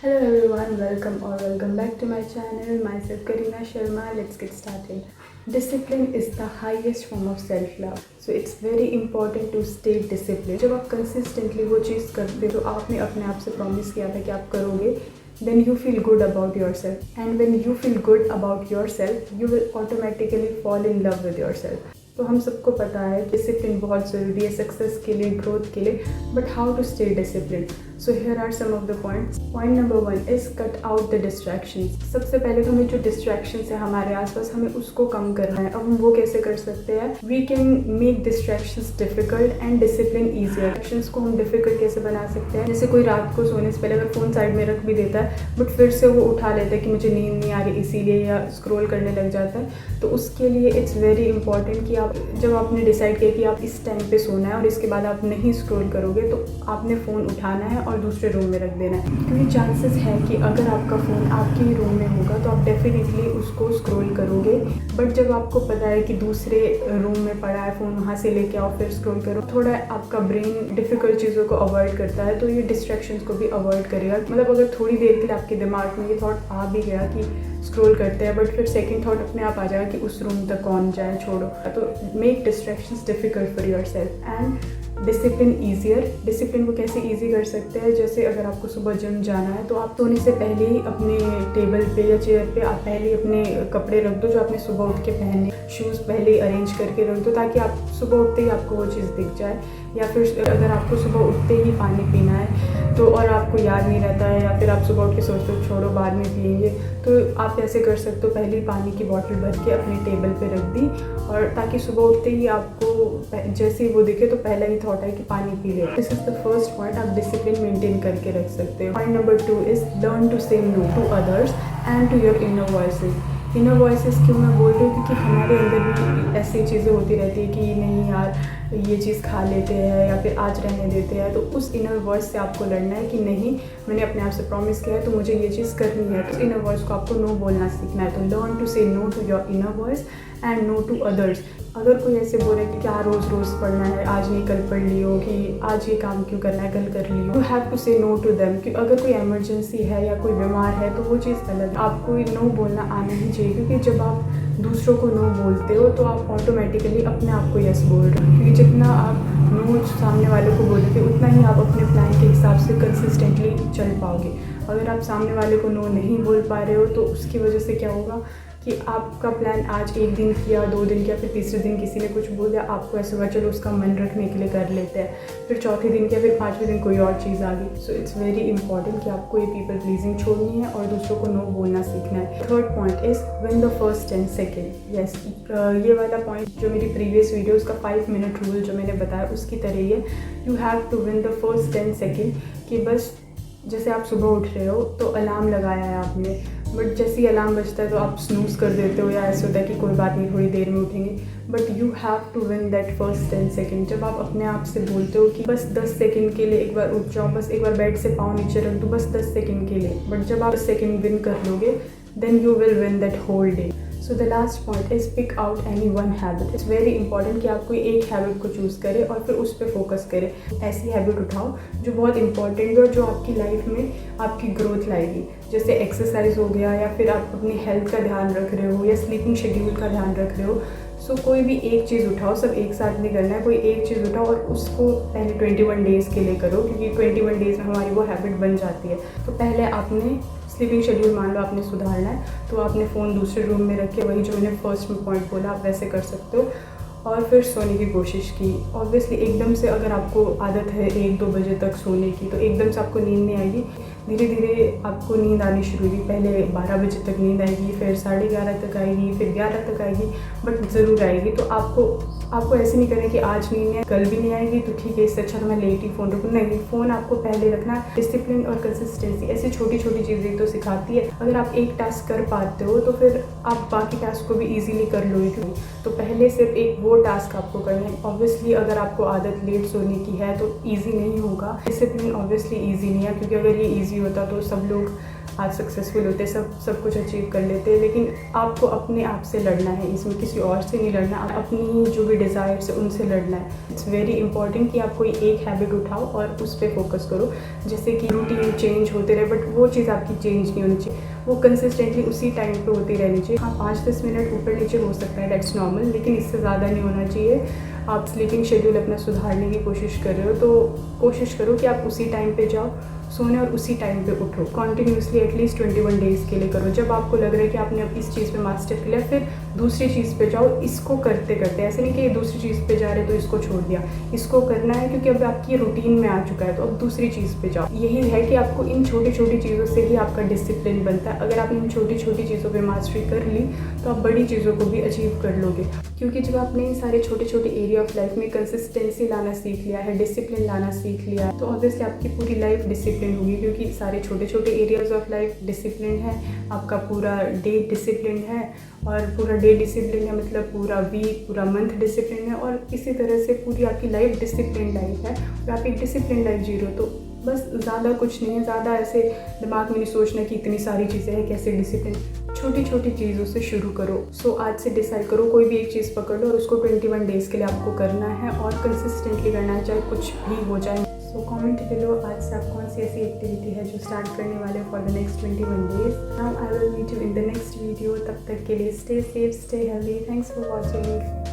Hello everyone, welcome back to my channel. Myself Karina Sharma. Let's get started. Discipline is the highest form of self-love. So it's very important to stay disciplined. जब आप consistently वो चीज़ करते हो, आपने अपने आप से promise किया था कि आप करोगे, then you feel good about yourself. And when you feel good about yourself, you will automatically fall in love with yourself. तो हम सबको पता है डिसिप्लिन बहुत ज़रूरी है सक्सेस के लिए, ग्रोथ के लिए. But how to stay discipline? So here are some of the points. Point number 1 is cut out the distractions. सबसे पहले तो हमें जो डिस्ट्रैक्शंस है हमारे आसपास, हमें उसको कम करना है. अब हम वो कैसे कर सकते हैं? We can make distractions difficult and discipline easier. Distractions को हम डिफिकल्ट कैसे बना सकते हैं? जैसे कोई रात को सोने से पहले अगर फ़ोन साइड में रख भी देता है बट फिर से वो उठा लेता है कि मुझे नींद नहीं आ रही इसीलिए, या स्क्रॉल करने लग जाता है. तो उसके लिए इट्स वेरी इंपॉर्टेंट कि आप जब आपने डिसाइड किया कि आप इस टाइम पे सोना है और इसके बाद आप नहीं स्क्रॉल करोगे, तो आपने फ़ोन उठाना है और दूसरे रूम में रख देना है. क्योंकि चांसेस है कि अगर आपका फ़ोन आपके ही रूम में होगा तो आप डेफिनेटली उसको स्क्रॉल करोगे. बट जब आपको पता है कि दूसरे रूम में पड़ा है फ़ोन, वहाँ से लेके आओ फिर स्क्रॉल करो, थोड़ा आपका ब्रेन डिफ़िकल्ट चीज़ों को अवॉइड करता है, तो ये डिस्ट्रैक्शंस को भी अवॉइड करेगा. मतलब अगर थोड़ी देर के लिए आपके दिमाग में ये थॉट आ भी गया कि स्क्रॉल करते हैं, बट फिर सेकंड थॉट अपने आप आ जाएगा कि उस रूम तक कौन जाए, छोड़ो. तो make distractions difficult for yourself and discipline easier. Discipline को कैसे ईजी कर सकते हैं? जैसे अगर आपको सुबह जिम जाना है तो आप सोने से पहले ही अपने टेबल पे या चेयर पे आप पहले ही अपने कपड़े रख दो जो आपने सुबह उठ के पहने. शूज़ पहले ही अरेंज करके रख दो ताकि आप सुबह उठते ही आपको वो चीज़ दिख जाए. या फिर अगर आपको सुबह उठते ही पानी पीना है तो और आपको याद नहीं रहता है, या फिर आप सुबह उठ के सोचते हो छोड़ो बाद में पिएंगे, तो आप ऐसे कर सकते हो. पहले ही पानी की बॉटल भर के अपने टेबल पे रख दी, और ताकि सुबह उठते ही आपको जैसे ही वो दिखे तो पहला ही थॉट है कि पानी पी ले. This is the first point. आप डिसिप्लिन मेंटेन करके रख सकते हो. Point number 2 is learn to say no to others and to your inner voices. Inner voices क्यों मैं बोल रही हूँ? क्योंकि हमारे अंदर भी ऐसी चीज़ें होती रहती है कि नहीं यार ये चीज़ खा लेते हैं या फिर आज रहने देते हैं. तो उस इनर वॉइस से आपको लड़ना है कि नहीं, मैंने अपने आप से प्रॉमिस किया है तो मुझे ये चीज़ करनी है. तो इनर वॉइस को आपको नो बोलना सीखना है. तो learn to say no to your inner voice and no to others. अगर कोई ऐसे बोले कि क्या रोज़ रोज़ पढ़ना है, आज नहीं कल पढ़ लियो, कि आज ये काम क्यों करना है कल कर लियो, you have to say no to them. कि अगर कोई इमरजेंसी है या कोई बीमार है तो वो चीज़ अलग. आपको नो बोलना आना ही चाहिए, क्योंकि जब आप दूसरों को नो बोलते हो तो आप ऑटोमेटिकली अपने आप को यस बोल रहे हो. क्योंकि जितना आप नो सामने वाले को बोलोगे उतना ही आप अपने प्लान के हिसाब से कंसिस्टेंटली चल पाओगे. अगर आप सामने वाले को नो नहीं बोल पा रहे हो तो उसकी वजह से क्या होगा कि आपका प्लान आज एक दिन किया, 2 दिन किया, फिर तीसरे दिन किसी ने कुछ बोल दिया, आपको ऐसा हुआ चलो उसका मन रखने के लिए कर लेते हैं, फिर चौथे दिन किया, फिर 5वें दिन कोई और चीज़ आ गई. सो इट्स वेरी इंपॉर्टेंट कि आपको ये पीपल प्लीजिंग छोड़नी है और दूसरों को नो बोलना सीखना है. Third point is win the first 10 second. Yes, ये वाला पॉइंट जो मेरी प्रीवियस वीडियो उसका 5 मिनट रूल जो मैंने बताया उसकी तरह ही है. You have to win the first 10 second. कि बस जैसे आप सुबह उठ रहे हो तो अलार्म लगाया है आपने, बट जैसे ही अलार्म बजता है तो आप स्नूज़ कर देते हो, या ऐसे होता है कि कोई बात नहीं थोड़ी देर में उठेंगे. But you have to win that first 10 second. जब आप अपने आप से बोलते हो कि बस 10 सेकेंड के लिए एक बार उठ जाओ, बस एक बार बेड से पाँव नीचे रख दो, बस 10 सेकेंड के लिए, बट जब आप 10 सेकेंड विन कर लोगे then you will win that whole day. So the last point is pick out any one habit. It's very important कि आप कोई एक हैबिट को चूज़ करें और फिर उस पर फोकस करें. ऐसी हैबिट उठाओ जो बहुत इंपॉर्टेंट है और जो आपकी लाइफ में आपकी ग्रोथ लाएगी. जैसे एक्सरसाइज हो गया, या फिर आप अपनी हेल्थ का ध्यान रख रहे हो, या स्लीपिंग शेड्यूल का ध्यान रख रहे हो. सो कोई भी एक चीज़ उठाओ, सब एक साथ नहीं करना है. कोई एक चीज़ उठाओ और उसको पहले 21 डेज़ के लिए करो, क्योंकि 21 डेज़ में हमारी वो हैबिट बन जाती है. तो पहले आपने स्लीपिंग शेड्यूल मान लो आपने सुधारना है, तो आपने फ़ोन दूसरे रूम में रख के, वही जो मैंने फर्स्ट में पॉइंट बोला आप वैसे कर सकते हो, और फिर सोने की कोशिश की. ऑब्वियसली एकदम से अगर आपको आदत है 1-2 बजे तक सोने की तो एकदम से आपको नींद नहीं आएगी. धीरे धीरे आपको नींद आनी शुरू होगी. पहले 12 बजे तक नींद आएगी, फिर 11:30 तक आएगी, फिर 11 तक आएगी, बट ज़रूर आएगी. तो आपको ऐसे नहीं करना कि आज नींद नहीं, कल भी नहीं आएगी तो ठीक है, इससे अच्छा तो मैं लेट ही फ़ोन रखूँ. नहीं, फ़ोन आपको पहले रखना. डिसिप्लिन और कंसिस्टेंसी ऐसी छोटी छोटी चीज़ें तो सिखाती है. अगर आप एक टास्क कर पाते हो तो फिर आप बाकी टास्क को भी ईजिली कर लोगे. तो पहले सिर्फ एक वो टास्क आपको करना है. ऑब्वियसली अगर आपको आदत लेट सोने की है तो ईजी नहीं होगा. डिसिप्लिन ऑब्वियसली ईजी नहीं है, क्योंकि अगर ये ईजी होता तो सब लोग आज सक्सेसफुल होते हैं, सब कुछ अचीव कर लेते हैं, लेकिन आपको अपने आप से लड़ना है, इसमें किसी और से नहीं लड़ना, अपनी जो भी डिज़ायर्स है उनसे लड़ना है। इट्स वेरी इंपॉर्टेंट कि आप कोई एक हैबिट उठाओ और उस पर फोकस करो, जैसे कि रूटीन चेंज होते रहे, बट वो चीज़ आपकी चेंज नहीं होनी चाहिए, वो कंसिस्टेंटली उसी टाइम पे होती रहनी चाहिए। हाँ, 5-10 मिनट ऊपर नीचे हो सकता है, दैट्स नॉर्मल, लेकिन इससे ज़्यादा नहीं होना चाहिए। आप स्लीपिंग शेड्यूल अपना सुधारने की कोशिश कर रहे हो तो कोशिश करो कि आप उसी टाइम पे जाओ सोने और उसी टाइम पे उठो। कॉन्टीन्यूसली एटलीस्ट 21 डेज़ के लिए करो। जब आपको लग रहा है कि आपने अब इस चीज़ पे मास्टर कर लिया, फिर दूसरी चीज़ पे जाओ। इसको करते करते, ऐसे नहीं कि दूसरी चीज़ पे जा रहे तो इसको छोड़ दिया, इसको करना है क्योंकि अब आपकी रूटीन में आ चुका है, तो अब दूसरी चीज़ पे जाओ। यही है कि आपको इन छोटी छोटी चीज़ों से ही आपका डिसिप्लिन बनता है। अगर आपने इन छोटी छोटी चीज़ों पर मास्टरी कर ली तो आप बड़ी चीज़ों को भी अचीव कर लोगे, क्योंकि जब आपने इन सारे छोटे छोटे एरिया ऑफ लाइफ में कंसिस्टेंसी लाना सीख लिया है, डिसिप्लिन लाना सीख लिया है, तो ऑब्वियसली आपकी पूरी लाइफ डिसिप्लिन होगी, क्योंकि सारे छोटे छोटे एरियाज ऑफ लाइफ डिसिप्लिन है, आपका पूरा डे डिसिप्लिन है, और पूरा डे डिसिप्लिन है मतलब पूरा वीक, पूरा मंथ डिसिप्लिन है, और इसी तरह से पूरी आपकी लाइफ डिसिप्लिन लाइफ है और आप एक डिसिप्लिन लाइफ जी रहे हो। तो बस ज़्यादा कुछ नहीं है, ज़्यादा ऐसे दिमाग में नहीं सोचना कि इतनी सारी चीज़ें हैं, कैसे डिसिप्लिन, छोटी छोटी चीज़ों से शुरू करो। सो आज से डिसाइड करो, कोई भी एक चीज़ पकड़ लो और उसको 21 डेज़ के लिए आपको करना है और कंसिस्टेंटली करना है, चाहे कुछ भी हो जाए। सो कमेंट बिलो आज से आप कौन सी ऐसी एक्टिविटी है जो स्टार्ट करने वाले for the next 21 days. Now I will meet you in the next video. तब तक के लिए stay safe, stay healthy. Thanks for watching.